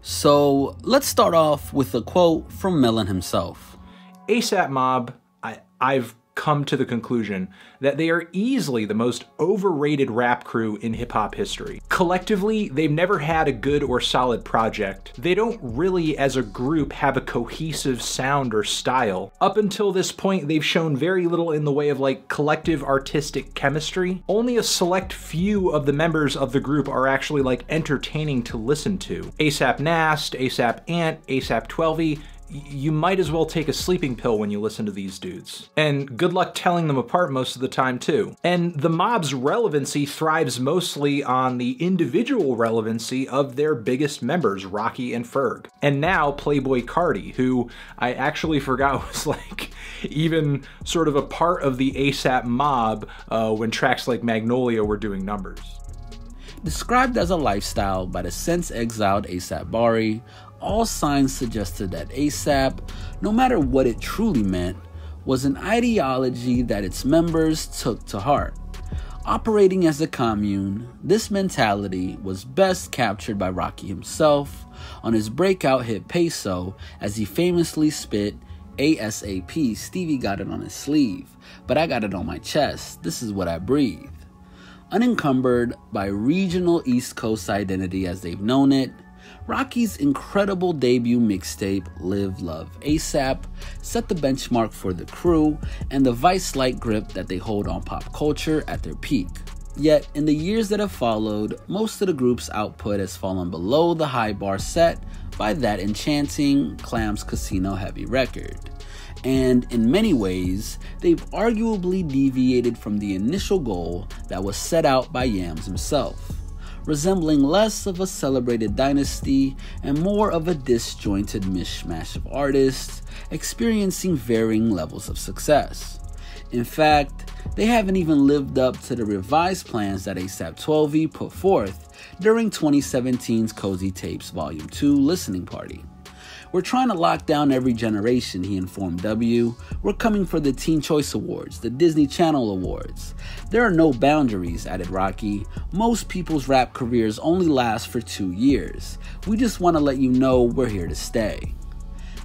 So let's start off with a quote from Melon himself. ASAP Mob, I've come to the conclusion that they are easily the most overrated rap crew in hip-hop history. Collectively, they've never had a good or solid project. They don't really, as a group, have a cohesive sound or style. Up until this point, they've shown very little in the way of collective artistic chemistry. Only a select few of the members of the group are actually entertaining to listen to. ASAP Nast, ASAP Ant, ASAP 12y, you might as well take a sleeping pill when you listen to these dudes. And good luck telling them apart most of the time too. And the Mob's relevancy thrives mostly on the individual relevancy of their biggest members, Rocky and Ferg. And now Playboi Carti, who I actually forgot was even sort of a part of the ASAP Mob when tracks like Magnolia were doing numbers. Described as a lifestyle by the since exiled ASAP Bari, all signs suggested that ASAP, no matter what it truly meant, was an ideology that its members took to heart. Operating as a commune, this mentality was best captured by Rocky himself on his breakout hit Peso, as he famously spit, ASAP, Stevie got it on his sleeve, but I got it on my chest, this is what I breathe. Unencumbered by regional East Coast identity as they've known it, Rocky's incredible debut mixtape, Live Love ASAP, set the benchmark for the crew and the vice-like grip that they hold on pop culture at their peak. Yet, in the years that have followed, most of the group's output has fallen below the high bar set by that enchanting Clams Casino heavy record. And in many ways, they've arguably deviated from the initial goal that was set out by Yams himself, resembling less of a celebrated dynasty and more of a disjointed mishmash of artists experiencing varying levels of success. In fact, they haven't even lived up to the revised plans that ASAP 12y put forth during 2017's Cozy Tapes Volume 2 listening party. We're trying to lock down every generation, he informed W. We're coming for the Teen Choice Awards, the Disney Channel Awards. There are no boundaries, added Rocky. Most people's rap careers only last for 2 years. We just want to let you know we're here to stay.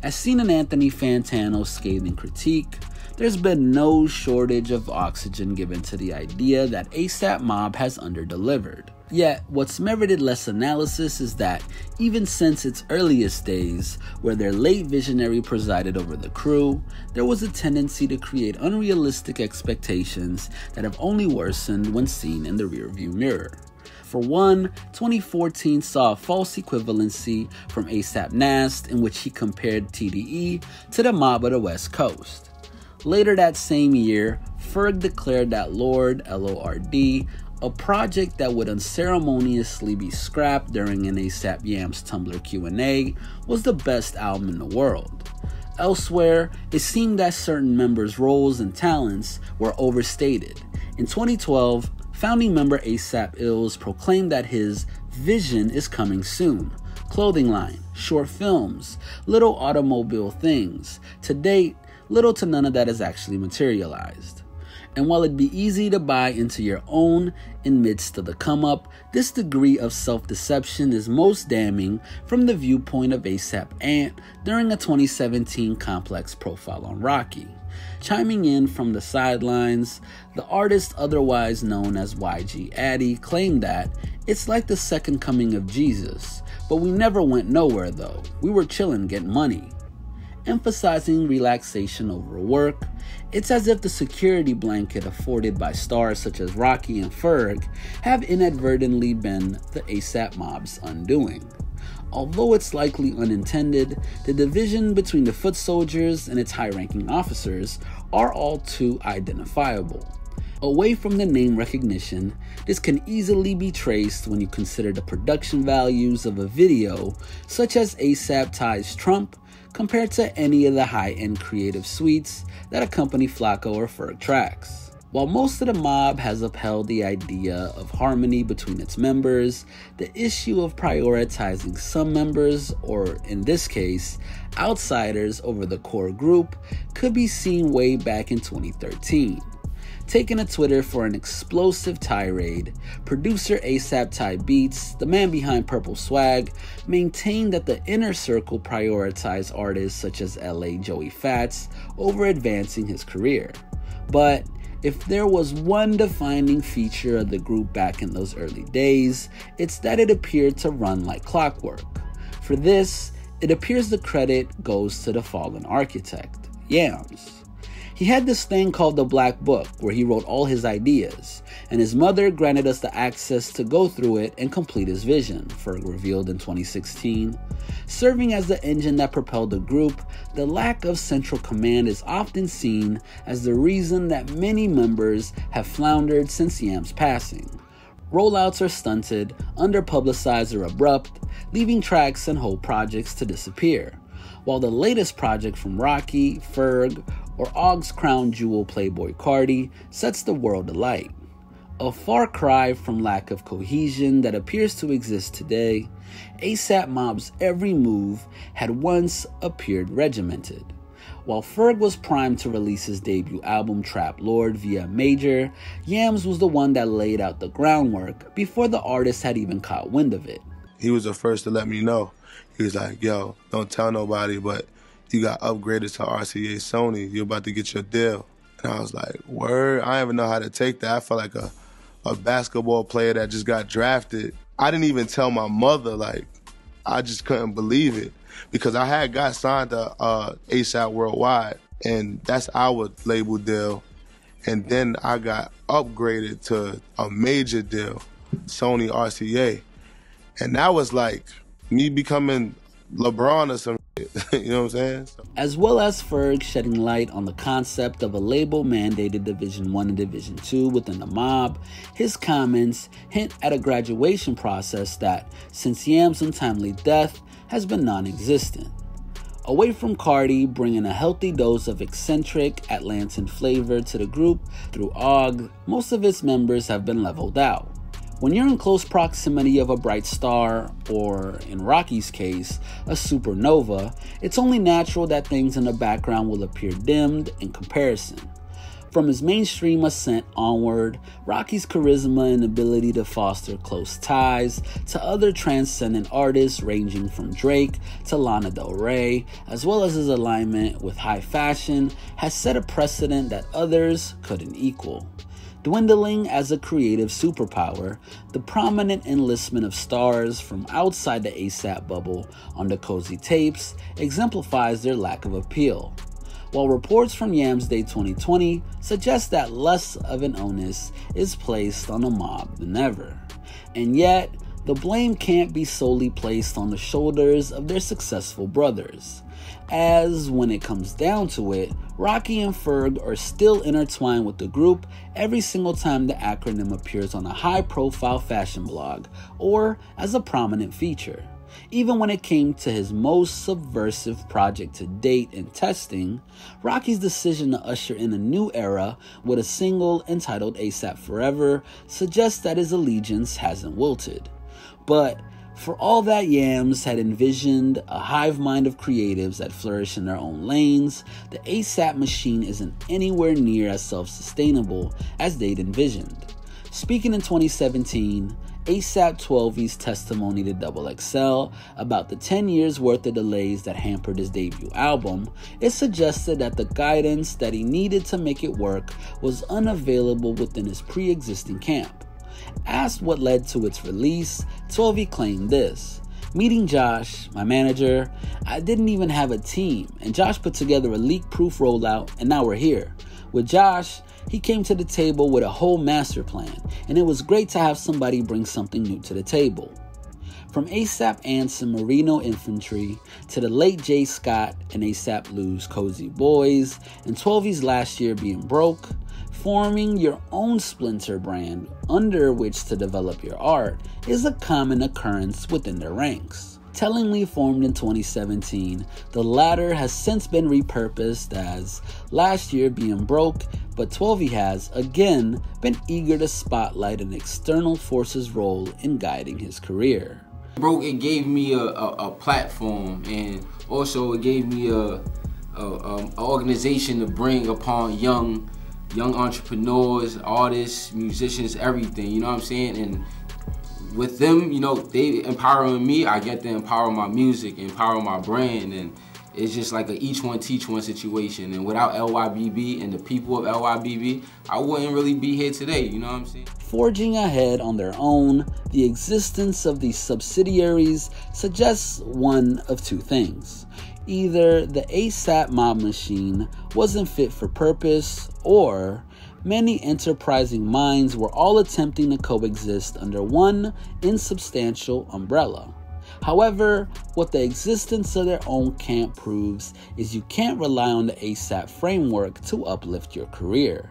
As seen in Anthony Fantano's scathing critique, there's been no shortage of oxygen given to the idea that ASAP Mob has underdelivered. Yet, what's merited less analysis is that, even since its earliest days, where their late visionary presided over the crew, there was a tendency to create unrealistic expectations that have only worsened when seen in the rearview mirror. For one, 2014 saw a false equivalency from ASAP Nast in which he compared TDE to the Mob of the West Coast. Later that same year, Ferg declared that Lord, L-O-R-D, a project that would unceremoniously be scrapped during an ASAP Yams Tumblr Q&A, was the best album in the world. Elsewhere, it seemed that certain members' roles and talents were overstated. In 2012, founding member ASAP Ills proclaimed that his vision is coming soon. Clothing line, short films, little automobile things. To date, little to none of that has actually materialized. And while it'd be easy to buy into your own in midst of the come-up, this degree of self-deception is most damning from the viewpoint of ASAP Ant during a 2017 Complex profile on Rocky. Chiming in from the sidelines, the artist otherwise known as YG Addy claimed that it's like the second coming of Jesus, but we never went nowhere though, we were chillin' getting money. Emphasizing relaxation over work, it's as if the security blanket afforded by stars such as Rocky and Ferg have inadvertently been the ASAP Mob's undoing. Although it's likely unintended, the division between the foot soldiers and its high-ranking officers are all too identifiable. Away from the name recognition, this can easily be traced when you consider the production values of a video such as ASAP Ty's Trump compared to any of the high-end creative suites that accompany Flacco or Ferg tracks. While most of the Mob has upheld the idea of harmony between its members, the issue of prioritizing some members, or in this case, outsiders over the core group, could be seen way back in 2013. taking to Twitter for an explosive tirade, producer ASAP Ty Beats, the man behind Purple Swag, maintained that the inner circle prioritized artists such as LA Joey Fats over advancing his career. But if there was one defining feature of the group back in those early days, it's that it appeared to run like clockwork. For this, it appears the credit goes to the fallen architect, Yams. He had this thing called the Black Book where he wrote all his ideas, and his mother granted us the access to go through it and complete his vision, Ferg revealed in 2016. Serving as the engine that propelled the group, the lack of central command is often seen as the reason that many members have floundered since Yam's passing. Rollouts are stunted, underpublicized or abrupt, leaving tracks and whole projects to disappear. While the latest project from Rocky, Ferg, or Ogg's crown jewel Playboi Carti sets the world alight. A far cry from lack of cohesion that appears to exist today, ASAP Mob's every move had once appeared regimented. While Ferg was primed to release his debut album Trap Lord via Major, Yams was the one that laid out the groundwork before the artist had even caught wind of it. He was the first to let me know. He was like, yo, don't tell nobody, but you got upgraded to RCA Sony. You're about to get your deal. And I was like, word? I didn't even know how to take that. I felt like a basketball player that just got drafted. I didn't even tell my mother, like, I just couldn't believe it. Because I had got signed to ASAP Worldwide, and that's our label deal. And then I got upgraded to a major deal, Sony RCA. And that was like me becoming LeBron or some shit. You know what I'm saying? As well as Ferg shedding light on the concept of a label-mandated Division I and Division II within the mob, his comments hint at a graduation process that, since Yam's untimely death, has been non-existent. Away from Carti bringing a healthy dose of eccentric Atlantan flavor to the group through Ogg, most of its members have been leveled out. When you're in close proximity of a bright star, or in Rocky's case, a supernova, it's only natural that things in the background will appear dimmed in comparison. From his mainstream ascent onward, Rocky's charisma and ability to foster close ties to other transcendent artists ranging from Drake to Lana Del Rey, as well as his alignment with high fashion, has set a precedent that others couldn't equal. Dwindling as a creative superpower, the prominent enlistment of stars from outside the ASAP bubble on the Cozy tapes exemplifies their lack of appeal. While reports from Yams Day 2020 suggest that less of an onus is placed on the mob than ever. And yet, the blame can't be solely placed on the shoulders of their successful brothers, as when it comes down to it, Rocky and Ferg are still intertwined with the group every single time the acronym appears on a high-profile fashion blog or as a prominent feature. Even when it came to his most subversive project to date in testing, Rocky's decision to usher in a new era with a single entitled ASAP Forever suggests that his allegiance hasn't wilted. But for all that Yams had envisioned a hive mind of creatives that flourish in their own lanes, the ASAP machine isn't anywhere near as self-sustainable as they'd envisioned. Speaking in 2017, ASAP 12E's testimony to XXL about the 10 years worth of delays that hampered his debut album, it suggested that the guidance that he needed to make it work was unavailable within his pre-existing camp. Asked what led to its release, 12E claimed this: "Meeting Josh, my manager, I didn't even have a team, and Josh put together a leak-proof rollout, and now we're here. With Josh, he came to the table with a whole master plan, and it was great to have somebody bring something new to the table." From ASAP Ants and Marino Infantry to the late Jay Scott and ASAP Lou's Cozy Boys, and 12E's last year being broke, forming your own splinter brand under which to develop your art is a common occurrence within their ranks. Tellingly formed in 2017, the latter has since been repurposed as last year being broke, but 12E has, again, been eager to spotlight an external force's role in guiding his career. Broke, it gave me a platform, and also it gave me a organization to bring upon young young entrepreneurs, artists, musicians, everything, you know what I'm saying? And with them, you know, they empowering me, I get to empower my music, empower my brand, and it's just like a each one teach one situation. And without LYBB and the people of LYBB, I wouldn't really be here today, you know what I'm saying? Forging ahead on their own, the existence of these subsidiaries suggests one of two things. Either the ASAP mob machine wasn't fit for purpose, or many enterprising minds were all attempting to coexist under one insubstantial umbrella. However, what the existence of their own camp proves is you can't rely on the ASAP framework to uplift your career.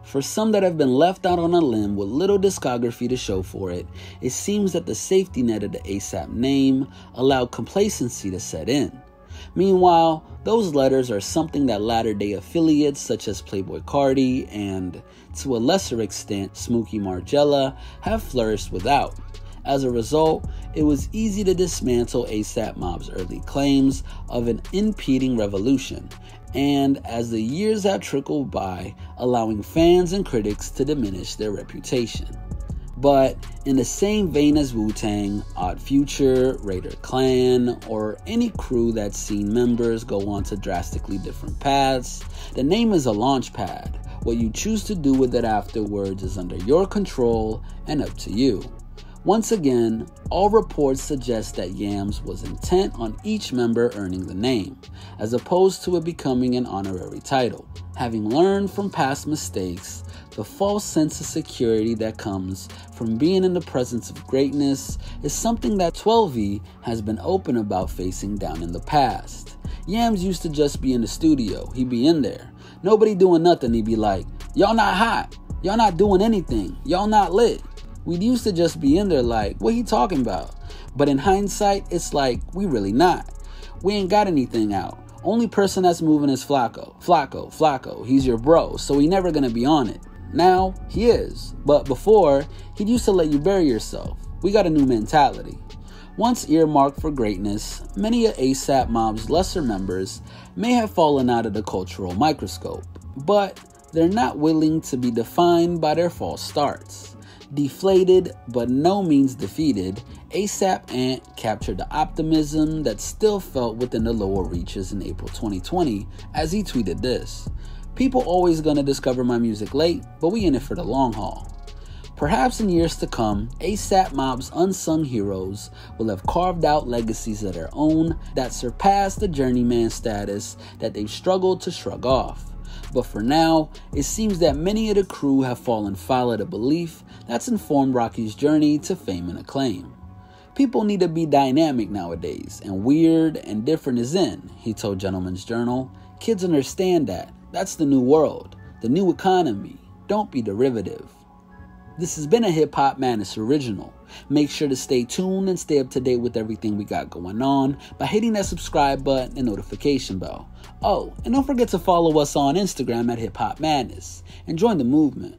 For some that have been left out on a limb with little discography to show for it, it seems that the safety net of the ASAP name allowed complacency to set in. Meanwhile, those letters are something that latter-day affiliates such as Playboi Carti and, to a lesser extent, Smokey Margella have flourished without. As a result, it was easy to dismantle ASAP Mob's early claims of an impending revolution, and as the years have trickled by, allowing fans and critics to diminish their reputation. But in the same vein as Wu-Tang, Odd Future, Raider Clan, or any crew that's seen members go on to drastically different paths, the name is a launch pad. What you choose to do with it afterwards is under your control and up to you. Once again, all reports suggest that Yams was intent on each member earning the name, as opposed to it becoming an honorary title. Having learned from past mistakes, the false sense of security that comes from being in the presence of greatness is something that 12V has been open about facing down in the past. Yams used to just be in the studio, he'd be in there. Nobody doing nothing, he'd be like, y'all not hot, y'all not doing anything, y'all not lit. We used to just be in there like, what he talking about? But in hindsight, it's like, we really not. We ain't got anything out. Only person that's moving is Flacco, he's your bro, so he never gonna be on it. Now, he is. But before, he used to let you bury yourself. We got a new mentality. Once earmarked for greatness, many of ASAP Mob's lesser members may have fallen out of the cultural microscope, but they're not willing to be defined by their false starts. Deflated, but no means defeated, ASAP Ant captured the optimism that still felt within the lower reaches in April 2020 as he tweeted this: "People always gonna discover my music late, but we in it for the long haul." Perhaps in years to come, ASAP Mob's unsung heroes will have carved out legacies of their own that surpass the journeyman status that they've struggled to shrug off. But for now, it seems that many of the crew have fallen foul of the belief that's informed Rocky's journey to fame and acclaim. People need to be dynamic nowadays, and weird and different is in, he told Gentleman's Journal. Kids understand that. That's the new world, the new economy. Don't be derivative. This has been a Hip Hop Madness original. Make sure to stay tuned and stay up to date with everything we got going on by hitting that subscribe button and notification bell. Oh, and don't forget to follow us on Instagram at Hip Hop Madness and join the movement.